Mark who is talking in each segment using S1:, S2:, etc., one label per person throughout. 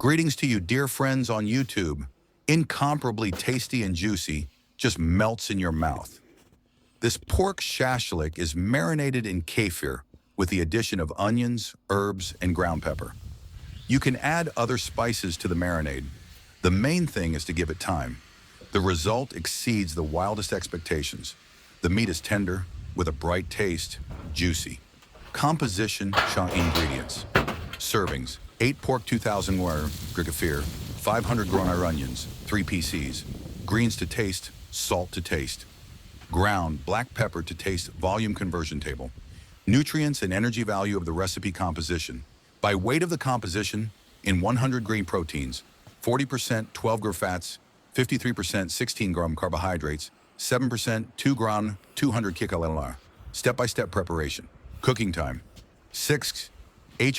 S1: Greetings to you, dear friends on YouTube. Incomparably tasty and juicy, just melts in your mouth. This pork shashlik is marinated in kefir with the addition of onions, herbs, and ground pepper. You can add other spices to the marinade. The main thing is to give it time. The result exceeds the wildest expectations. The meat is tender, with a bright taste, juicy. Composition, ingredients. Servings, 8 pork 2000 kefir, 500 grown onions, 3 PCs, greens to taste, salt to taste. Ground black pepper to taste, volume conversion table. Nutrients and energy value of the recipe composition. By weight of the composition, in 100 green proteins, 40% 12-gram fats, 53% 16-gram carbohydrates, 7% 2-gram 200 kcal. Step-by-step preparation. Cooking time. 6.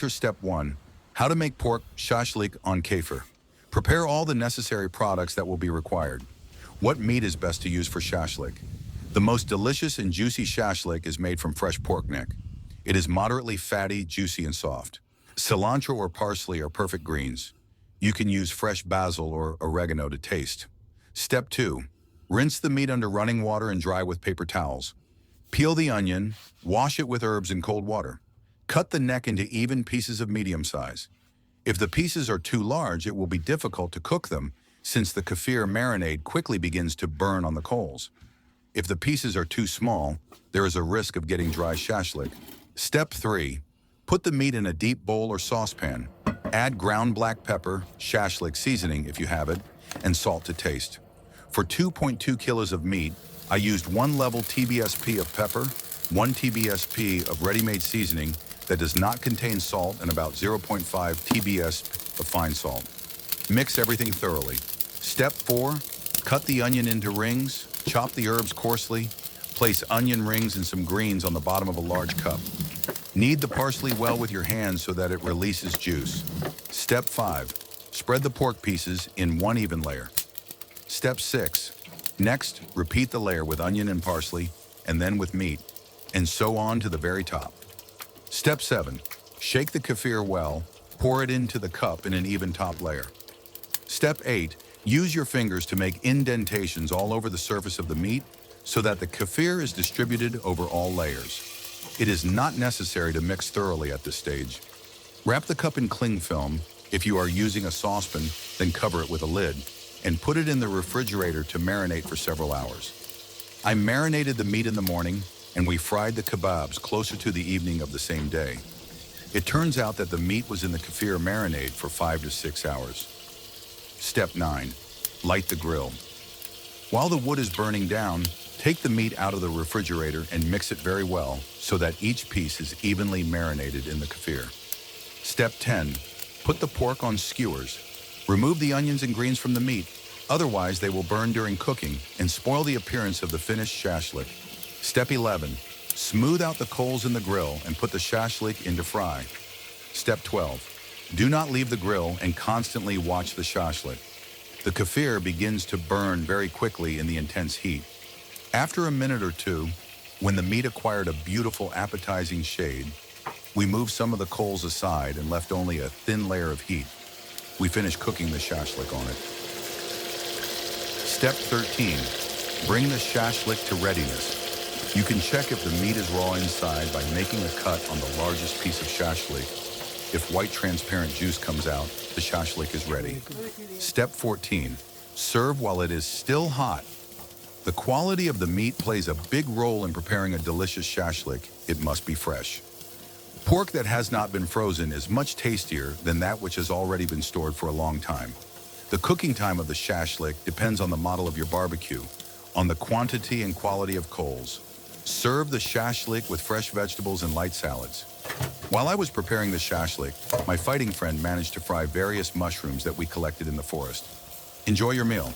S1: Step 1. How to make pork shashlik on kefir. Prepare all the necessary products that will be required. What meat is best to use for shashlik? The most delicious and juicy shashlik is made from fresh pork neck. It is moderately fatty, juicy, and soft. Cilantro or parsley are perfect greens. You can use fresh basil or oregano to taste. Step 2. Rinse the meat under running water and dry with paper towels. Peel the onion, wash it with herbs in cold water. Cut the neck into even pieces of medium size. If the pieces are too large, it will be difficult to cook them since the kefir marinade quickly begins to burn on the coals. If the pieces are too small, there is a risk of getting dry shashlik. Step 3. Put the meat in a deep bowl or saucepan. Add ground black pepper, shashlik seasoning if you have it, and salt to taste. For 2.2 kilos of meat, I used 1 level TBSP of pepper, 1 TBSP of ready-made seasoning that does not contain salt, and about 0.5 TBS of fine salt. Mix everything thoroughly. Step 4. Cut the onion into rings, chop the herbs coarsely, place onion rings and some greens on the bottom of a large cup. Knead the parsley well with your hands so that it releases juice. Step 5. Spread the pork pieces in one even layer. Step 6. Next, repeat the layer with onion and parsley, and then with meat, and so on to the very top. Step 7. Shake the kefir well, pour it into the cup in an even top layer. Step 8. Use your fingers to make indentations all over the surface of the meat so that the kefir is distributed over all layers. It is not necessary to mix thoroughly at this stage. Wrap the cup in cling film. If you are using a saucepan, then cover it with a lid and put it in the refrigerator to marinate for several hours. I marinated the meat in the morning and we fried the kebabs closer to the evening of the same day. It turns out that the meat was in the kefir marinade for 5 to 6 hours. Step 9. Light the grill. While the wood is burning down, take the meat out of the refrigerator and mix it very well so that each piece is evenly marinated in the kefir. Step 10. Put the pork on skewers. Remove the onions and greens from the meat, otherwise they will burn during cooking and spoil the appearance of the finished shashlik. Step 11. Smooth out the coals in the grill and put the shashlik into fry. Step 12. Do not leave the grill and constantly watch the shashlik. The kefir begins to burn very quickly in the intense heat. After a minute or two, when the meat acquired a beautiful appetizing shade, we moved some of the coals aside and left only a thin layer of heat. We finished cooking the shashlik on it. Step 13. Bring the shashlik to readiness. You can check if the meat is raw inside by making a cut on the largest piece of shashlik. If white transparent juice comes out, the shashlik is ready. Step 14. Serve while it is still hot. The quality of the meat plays a big role in preparing a delicious shashlik. It must be fresh. Pork that has not been frozen is much tastier than that which has already been stored for a long time. The cooking time of the shashlik depends on the model of your barbecue, on the quantity and quality of coals. Serve the shashlik with fresh vegetables and light salads. While I was preparing the shashlik, my fighting friend managed to fry various mushrooms that we collected in the forest. Enjoy your meal.